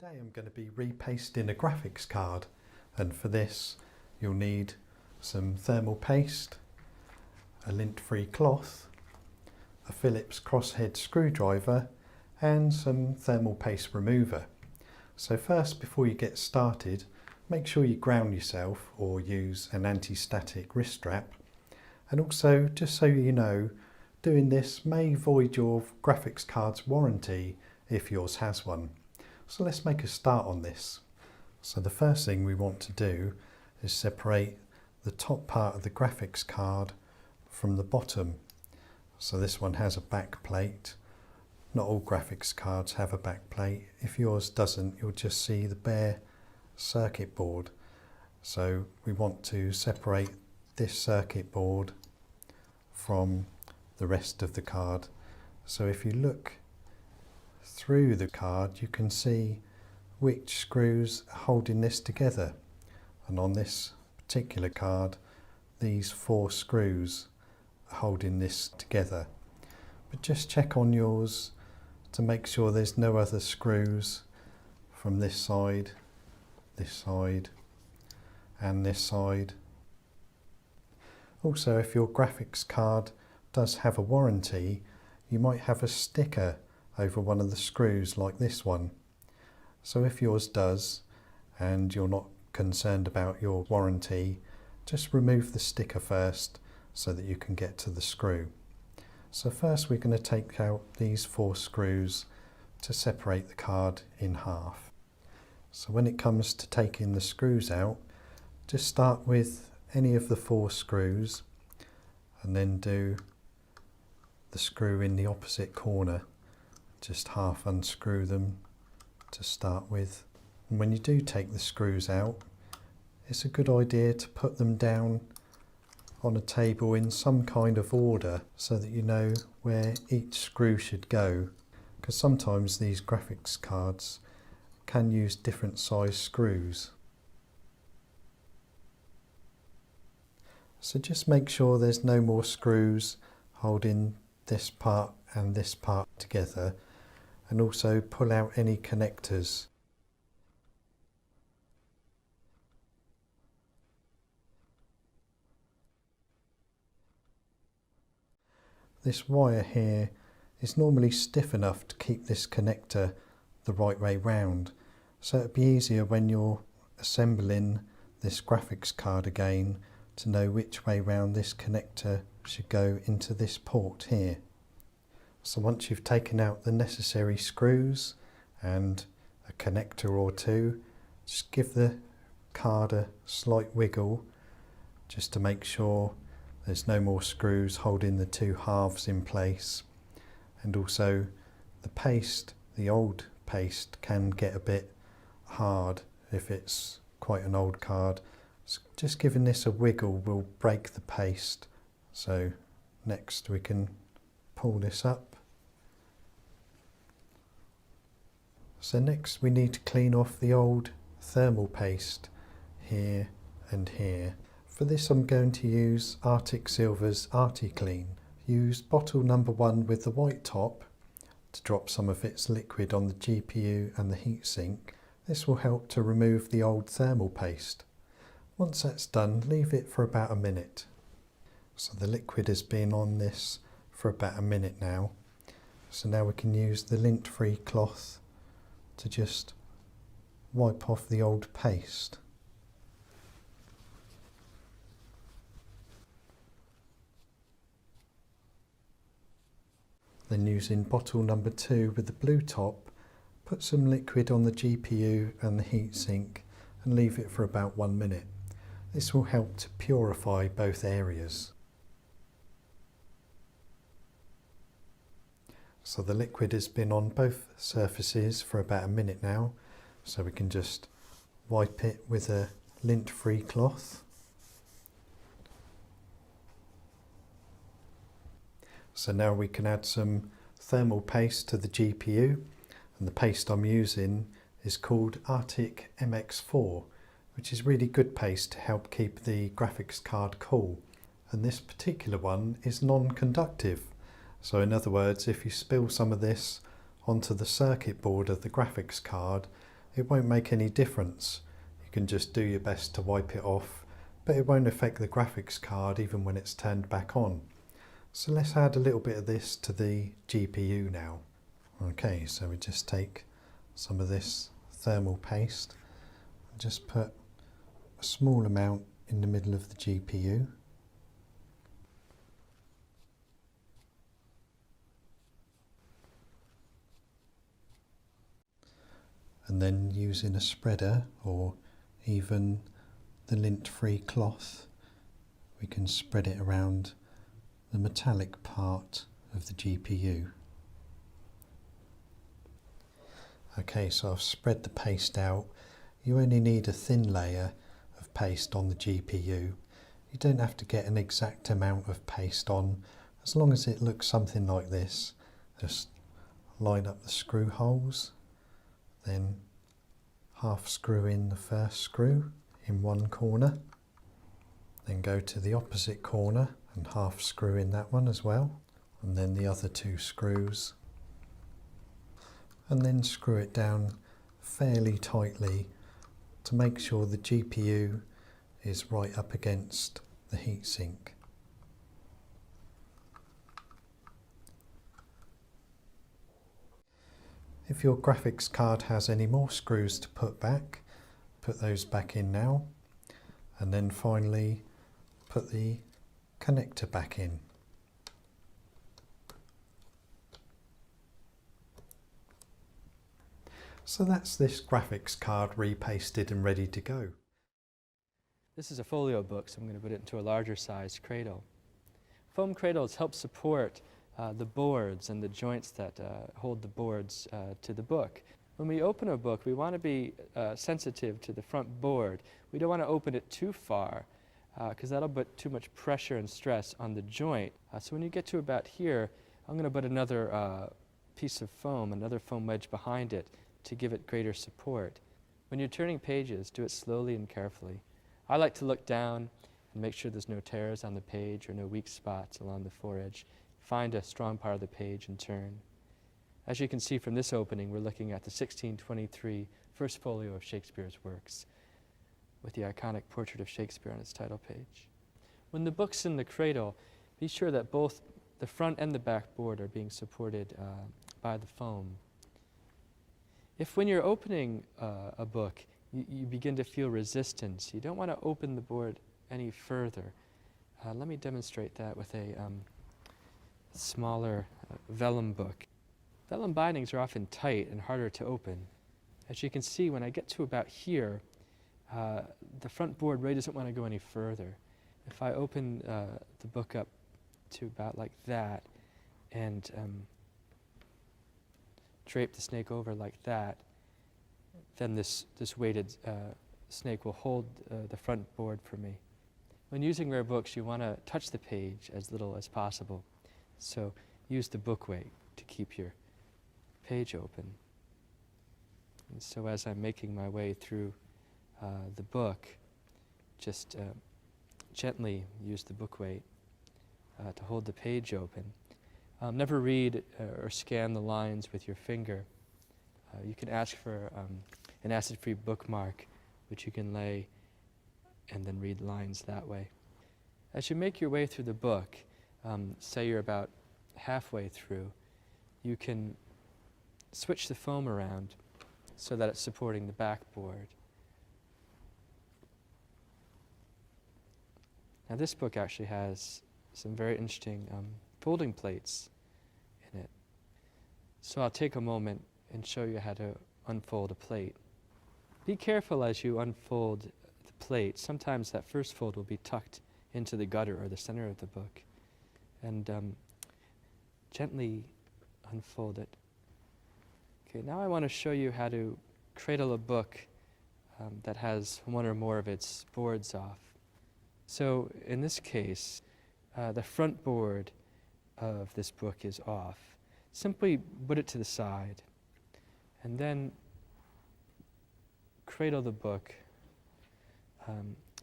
Today I'm going to be repasting a graphics card, and for this you'll need some thermal paste, a lint-free cloth, a Phillips crosshead screwdriver and some thermal paste remover. So first, before you get started, make sure you ground yourself or use an anti-static wrist strap. And also, just so you know, doing this may void your graphics card's warranty if yours has one. So let's make a start on this. So the first thing we want to do is separate the top part of the graphics card from the bottom. So this one has a back plate. Not all graphics cards have a back plate. If yours doesn't, you'll just see the bare circuit board. So we want to separate this circuit board from the rest of the card. So if you look through the card, you can see which screws are holding this together. And on this particular card, these 4 screws are holding this together. But just check on yours to make sure there's no other screws from this side, and this side. Also, if your graphics card does have a warranty, you might have a sticker over one of the screws like this one. So if yours does and you're not concerned about your warranty, just remove the sticker first so that you can get to the screw. So first we're going to take out these 4 screws to separate the card in half. So when it comes to taking the screws out, just start with any of the 4 screws and then do the screw in the opposite corner. Just half unscrew them to start with. And when you do take the screws out, it's a good idea to put them down on a table in some kind of order so that you know where each screw should go, because sometimes these graphics cards can use different size screws. So just make sure there's no more screws holding this part and this part together, and also pull out any connectors. This wire here is normally stiff enough to keep this connector the right way round, so it'd be easier when you're assembling this graphics card again to know which way round this connector should go into this port here. So once you've taken out the necessary screws and a connector or 2, just give the card a slight wiggle just to make sure there's no more screws holding the 2 halves in place. And also the paste, the old paste, can get a bit hard if it's quite an old card. So just giving this a wiggle will break the paste. So next we can pull this up. So next we need to clean off the old thermal paste here and here. For this I'm going to use Arctic Silver's ArtiClean. Use bottle number 1 with the white top to drop some of its liquid on the GPU and the heatsink. This will help to remove the old thermal paste. Once that's done, leave it for about a minute. So the liquid has been on this for about a minute now. So now we can use the lint-free cloth to just wipe off the old paste. Then using bottle number 2 with the blue top, put some liquid on the GPU and the heatsink and leave it for about 1 minute. This will help to purify both areas. So the liquid has been on both surfaces for about a minute now, so we can just wipe it with a lint-free cloth. So now we can add some thermal paste to the GPU, and the paste I'm using is called Arctic MX4, which is really good paste to help keep the graphics card cool. And this particular one is non-conductive. So in other words, if you spill some of this onto the circuit board of the graphics card, it won't make any difference. You can just do your best to wipe it off, but it won't affect the graphics card even when it's turned back on. So let's add a little bit of this to the GPU now. Okay, so we just take some of this thermal paste and just put a small amount in the middle of the GPU. And then using a spreader or even the lint-free cloth, we can spread it around the metallic part of the GPU. Okay, so I've spread the paste out. You only need a thin layer of paste on the GPU. You don't have to get an exact amount of paste on, as long as it looks something like this. Just line up the screw holes, then half screw in the first screw in one corner, then go to the opposite corner and half screw in that one as well, and then the other two screws, and then screw it down fairly tightly to make sure the GPU is right up against the heatsink. If your graphics card has any more screws to put back, put those back in now, and then finally put the connector back in. So that's this graphics card repasted and ready to go. This is a folio book, so I'm going to put it into a larger size cradle. Foam cradles help support the boards and the joints that hold the boards to the book. When we open a book, we want to be sensitive to the front board. We don't want to open it too far because that'll put too much pressure and stress on the joint. So when you get to about here, I'm going to put another piece of foam, another foam wedge behind it to give it greater support. When you're turning pages, do it slowly and carefully. I like to look down and make sure there's no tears on the page or no weak spots along the foredge. Find a strong part of the page and turn. As you can see from this opening, we're looking at the 1623 first folio of Shakespeare's works, with the iconic portrait of Shakespeare on its title page. When the book's in the cradle, be sure that both the front and the back board are being supported by the foam. If when you're opening a book, you begin to feel resistance, you don't want to open the board any further. Let me demonstrate that with a smaller vellum book. Vellum bindings are often tight and harder to open. As you can see, when I get to about here, the front board really doesn't want to go any further. If I open the book up to about like that and drape the snake over like that, then this weighted snake will hold the front board for me. When using rare books, you want to touch the page as little as possible. So use the book weight to keep your page open. And so as I'm making my way through the book, just gently use the book weight to hold the page open. Never read or scan the lines with your finger. You can ask for an acid-free bookmark, which you can lay and then read lines that way. As you make your way through the book, say you're about halfway through, you can switch the foam around so that it's supporting the backboard. Now this book actually has some very interesting folding plates in it. So I'll take a moment and show you how to unfold a plate. Be careful as you unfold the plate. Sometimes that first fold will be tucked into the gutter or the center of the book. And gently unfold it. Okay, now I want to show you how to cradle a book that has one or more of its boards off. So in this case, the front board of this book is off. Simply put it to the side and then cradle the book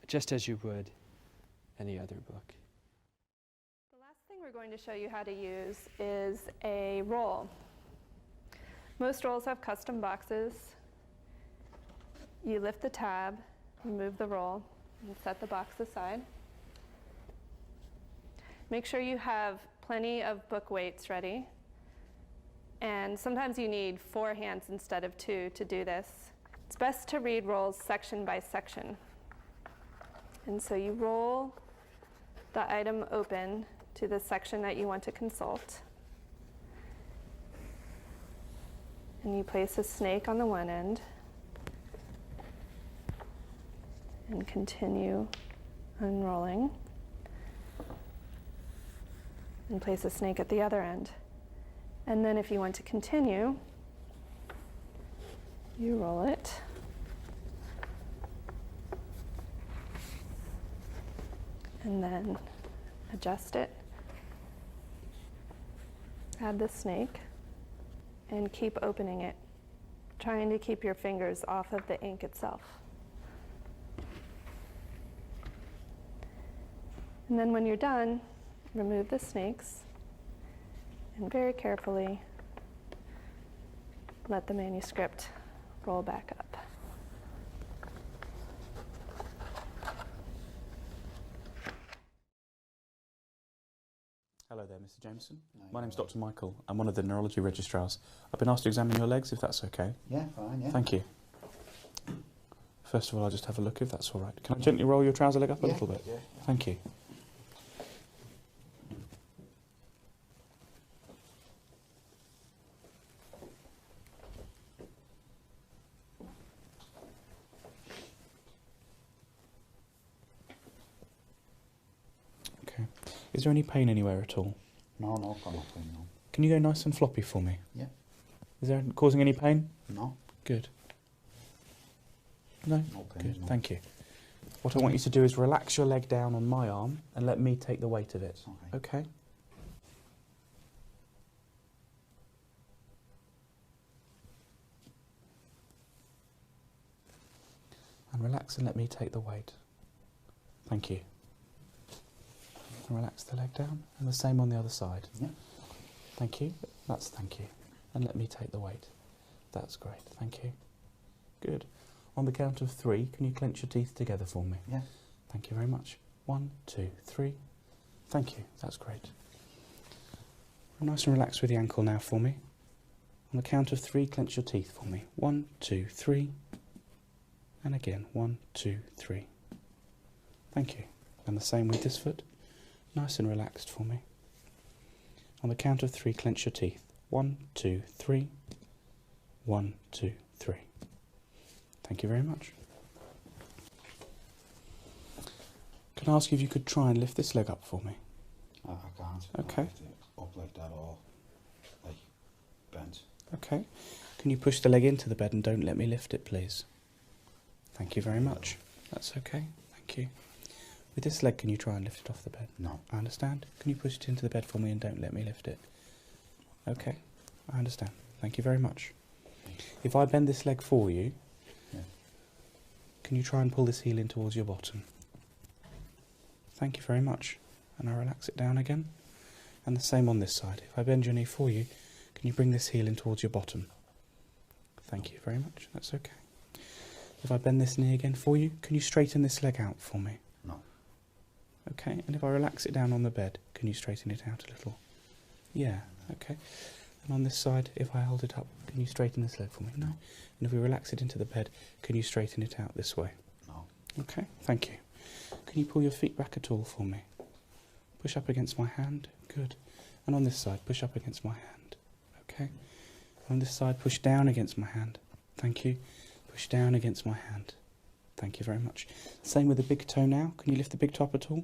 just as you would any other book. The last thing we're going to show you how to use is a roll. Most rolls have custom boxes, you lift the tab, remove the roll, and set the box aside. Make sure you have plenty of book weights ready. And sometimes you need 4 hands instead of 2 to do this. It's best to read rolls section by section. And so you roll the item open to the section that you want to consult. And you place a snake on the one end and continue unrolling. And place a snake at the other end. And then if you want to continue, you roll it. And then adjust it. Add the snake and keep opening it, trying to keep your fingers off of the ink itself. And then when you're done, remove the snakes and very carefully let the manuscript roll back up. Hello there, Mr. Jameson. My name's Dr. Michael. I'm one of the neurology registrars. I've been asked to examine your legs, if that's okay. Yeah, fine, yeah. Thank you. First of all, I'll just have a look, if that's all right. Can I gently roll your trouser leg up a little bit? Yeah. Thank you. Okay. Is there any pain anywhere at all? No, got nothing, no. Can you go nice and floppy for me? Yeah. Is there causing any pain? No, Good. No? no pain, Good, no. thank you. What I want you to do is relax your leg down on my arm and let me take the weight of it. Okay. Okay? And relax and let me take the weight. Thank you. And relax the leg down, and the same on the other side. Yeah. Thank you. That's thank you. And let me take the weight. That's great. Thank you. Good. On the count of 3, can you clench your teeth together for me? Yeah. Thank you very much. 1, 2, 3. Thank you. That's great. Nice and relaxed with the ankle now for me. On the count of 3, clench your teeth for me. 1, 2, 3. And again, 1, 2, 3. Thank you. And the same with this foot. Nice and relaxed for me. On the count of 3, clench your teeth. 1, 2, 3. 1, 2, 3. Thank you very much. Can I ask if you could try and lift this leg up for me? I can't. Okay. I have to up like that or like bent. Okay. Can you push the leg into the bed and don't let me lift it, please? Thank you very much. That's okay. Thank you. With this leg, can you try and lift it off the bed? No. I understand. Can you push it into the bed for me and don't let me lift it? Okay. I understand. Thank you very much. If I bend this leg for you, Yeah. can you try and pull this heel in towards your bottom? Thank you very much. And I relax it down again. And the same on this side. If I bend your knee for you, can you bring this heel in towards your bottom? Thank you very much. That's okay. If I bend this knee again for you, can you straighten this leg out for me? No. Okay. And if I relax it down on the bed, can you straighten it out a little? Yeah. Okay. And on this side, if I hold it up, can you straighten this leg for me? No. And if we relax it into the bed, can you straighten it out this way? No. Okay. Thank you. Can you pull your feet back at all for me? Push up against my hand. Good. And on this side, push up against my hand. Okay. On this side, push down against my hand. Thank you. Push down against my hand. Thank you very much. Same with the big toe now. Can you lift the big toe up at all?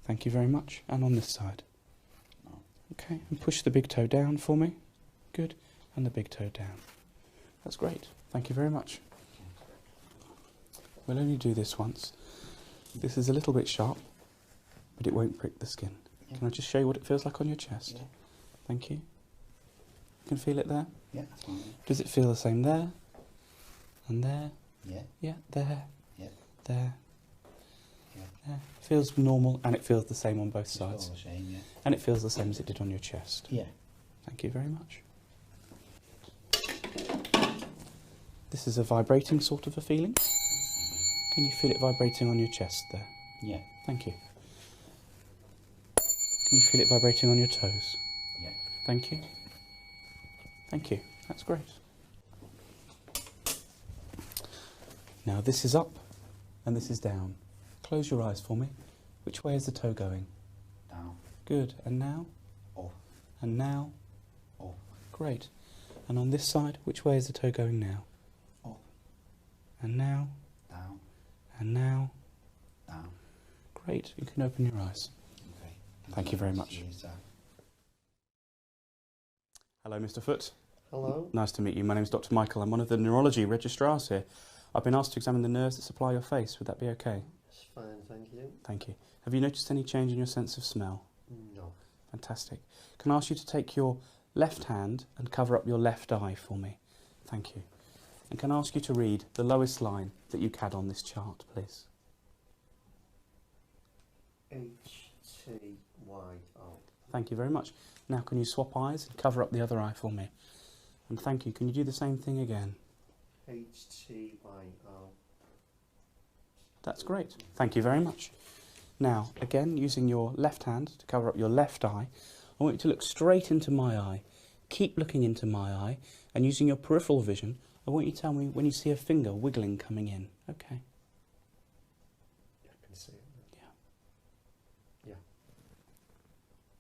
Thank you very much. And on this side. No. Okay. And push the big toe down for me. Good. And the big toe down. That's great. Thank you very much. We'll only do this once. This is a little bit sharp, but it won't prick the skin. Yeah. Can I just show you what it feels like on your chest? Yeah. Thank you. You can feel it there? Yeah, that's fine. Does it feel the same there? And there? Yeah. Yeah, there. Yeah. There. Yeah. There. Feels normal, and it feels the same on both It's all sides. the same, yeah. And it feels the same as it did on your chest. Yeah. Thank you very much. This is a vibrating sort of a feeling. Can you feel it vibrating on your chest there? Yeah. Thank you. Can you feel it vibrating on your toes? Yeah. Thank you. Thank you. That's great. Now this is up and this is down. Close your eyes for me. Which way is the toe going? Down. Good. And now? Up. And now? Up. Great. And on this side, which way is the toe going now? Up. And now? Down. And now? Down. Great. You can open your eyes. Okay. Thank you very much. Cheers, Hello, Mr. Foote. Hello. Nice to meet you. My name is Dr. Michael. I'm one of the neurology registrars here. I've been asked to examine the nerves that supply your face. Would that be okay? It's fine, thank you. Thank you. Have you noticed any change in your sense of smell? No. Fantastic. Can I ask you to take your left hand and cover up your left eye for me? Thank you. And can I ask you to read the lowest line that you had on this chart, please? H-T-Y-O. Thank you very much. Now can you swap eyes and cover up the other eye for me? And thank you. Can you do the same thing again? H-T-Y-O. That's great. Thank you very much. Now, again, using your left hand to cover up your left eye, I want you to look straight into my eye. Keep looking into my eye, and using your peripheral vision, I want you to tell me when you see a finger wiggling coming in. Okay. I can see it now.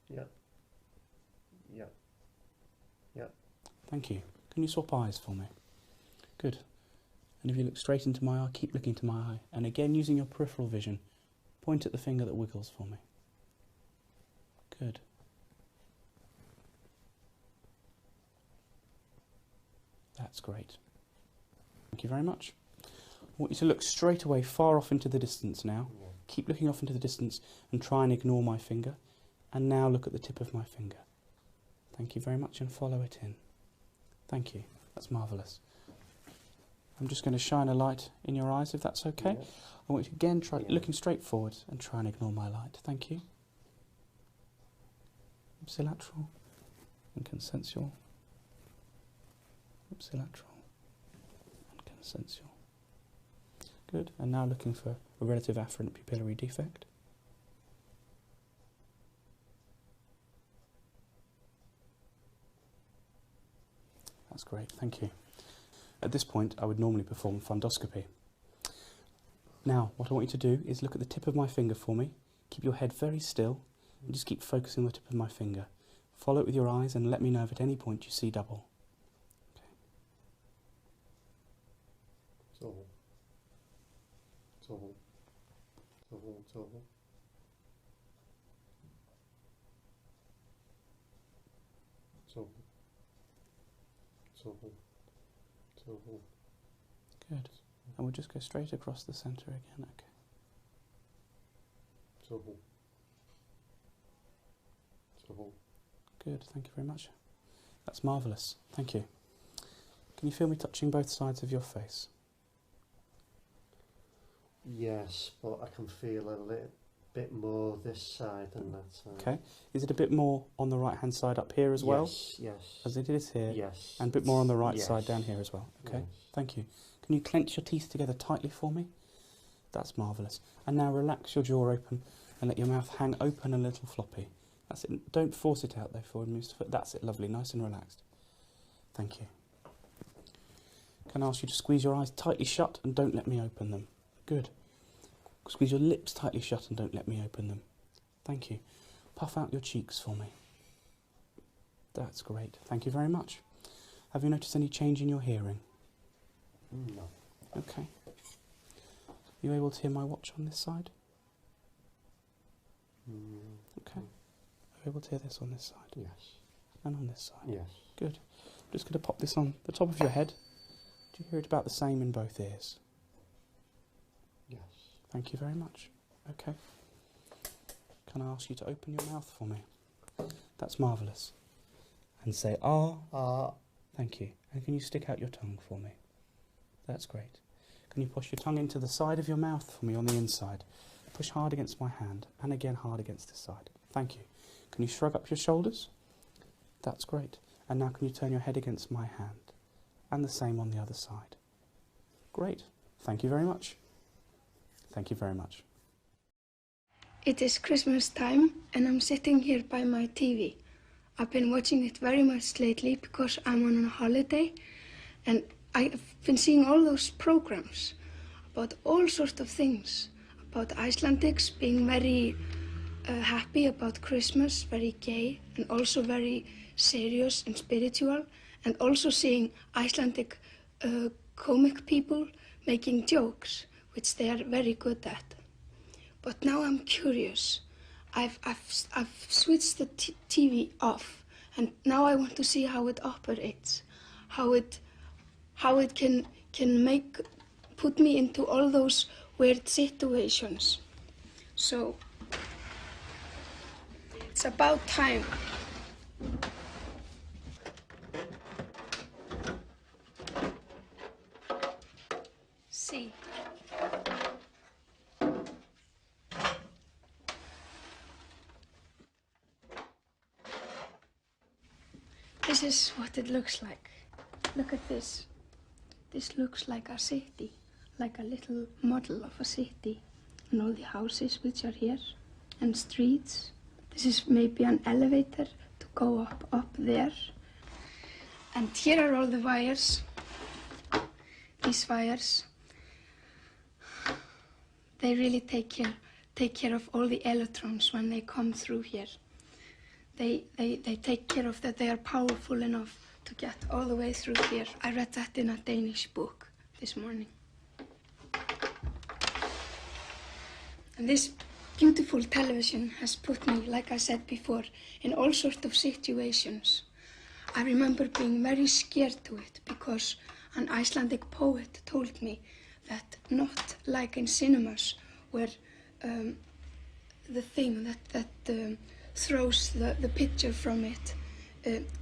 Yeah. Yeah. Yeah. Yeah. Thank you. Can you swap eyes for me? Good. And if you look straight into my eye, keep looking into my eye. And again, using your peripheral vision, point at the finger that wiggles for me. Good. That's great. Thank you very much. I want you to look straight away, far off into the distance now. Yeah. Keep looking off into the distance and try and ignore my finger. And now look at the tip of my finger. Thank you very much, and follow it in. Thank you. That's marvellous. I'm just going to shine a light in your eyes, if that's okay. Yeah. I want you to again try Yeah. looking straight forward and try and ignore my light. Thank you. Ipsilateral and consensual. Ipsilateral and consensual. Good. And now looking for a relative afferent pupillary defect. That's great. Thank you. At this point, I would normally perform fundoscopy. Now, what I want you to do is look at the tip of my finger for me. Keep your head very still and just keep focusing on the tip of my finger. Follow it with your eyes and let me know if at any point you see double. Double. Double. Double. Double. Double. Double. Double. Good. And we'll just go straight across the centre again. Okay. Double. Double. Good. Thank you very much. That's marvellous. Thank you. Can you feel me touching both sides of your face? Yes, but I can feel a little bit more this side than that side. Okay. Is it a bit more on the right hand side up here as well? Yes, yes. As it is here? Yes. And a bit more on the right Yes. side down here as well. Okay. Yes. Thank you. Can you clench your teeth together tightly for me? That's marvellous. And now relax your jaw open and let your mouth hang open and a little floppy. That's it. Don't force it out though forward, Mr. Foot. That's it. Lovely. Nice and relaxed. Thank you. Can I ask you to squeeze your eyes tightly shut and don't let me open them? Good. Squeeze your lips tightly shut and don't let me open them. Thank you. Puff out your cheeks for me. That's great. Thank you very much. Have you noticed any change in your hearing? No. Okay. Are you able to hear my watch on this side? Okay. Are you able to hear this on this side? Yes. And on this side? Yes. Good. I'm just going to pop this on the top of your head. Do you hear it about the same in both ears? Yes. Thank you very much. Okay. Can I ask you to open your mouth for me? That's marvellous. And say, ah. Thank you. And can you stick out your tongue for me? That's great. Can you push your tongue into the side of your mouth for me on the inside? Push hard against my hand and again hard against this side. Thank you. Can you shrug up your shoulders? That's great. And now can you turn your head against my hand? And the same on the other side. Great. Thank you very much. Thank you very much. It is Christmas time and I'm sitting here by my TV. I've been watching it very much lately because I'm on a holiday and I've been seeing all those programs about all sorts of things, about Icelandics being very happy about Christmas, very gay and also very serious and spiritual, and also seeing Icelandic comic people making jokes, which they are very good at. But now I'm curious. I've switched the TV off, and now I want to see how it operates, how it can put me into all those weird situations. So it's about time. See. This is what it looks like. Look at this. This looks like a city, like a little model of a city. And all the houses which are here, and streets. This is maybe an elevator to go up there. And here are all the wires. These wires, they really take care of all the electrons when they come through here. They take care of that. They are powerful enough to get all the way through here. I read that in a Danish book this morning. And this beautiful television has put me, like I said before, in all sorts of situations. I remember being very scared to it because an Icelandic poet told me that not like in cinemas where the thing that throws the picture from it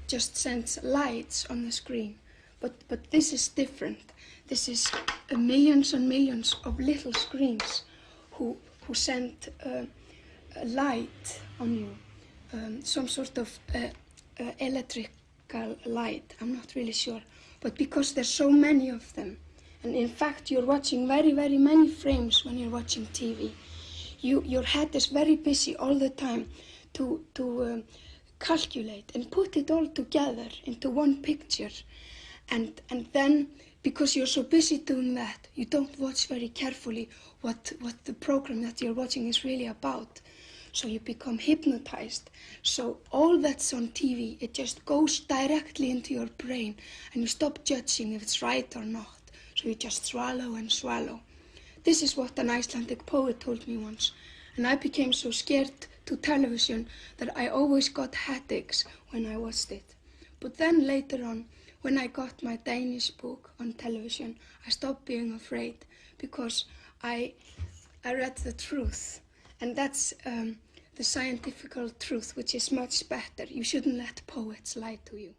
just sends lights on the screen. But this is different. This is millions and millions of little screens who send a light on you, some sort of electrical light, I'm not really sure. But because there's so many of them, and in fact you're watching very, very many frames when you're watching TV, your head is very busy all the time to calculate and put it all together into one picture. And then, because you're so busy doing that, you don't watch very carefully what the program that you're watching is really about. So you become hypnotized. So all that's on TV, it just goes directly into your brain and you stop judging if it's right or not. So you just swallow and swallow. This is what an Icelandic poet told me once. And I became so scared to television that I always got headaches when I watched it. But then later on, when I got my Danish book on television, I stopped being afraid because I read the truth. And that's the scientific truth, which is much better. You shouldn't let poets lie to you.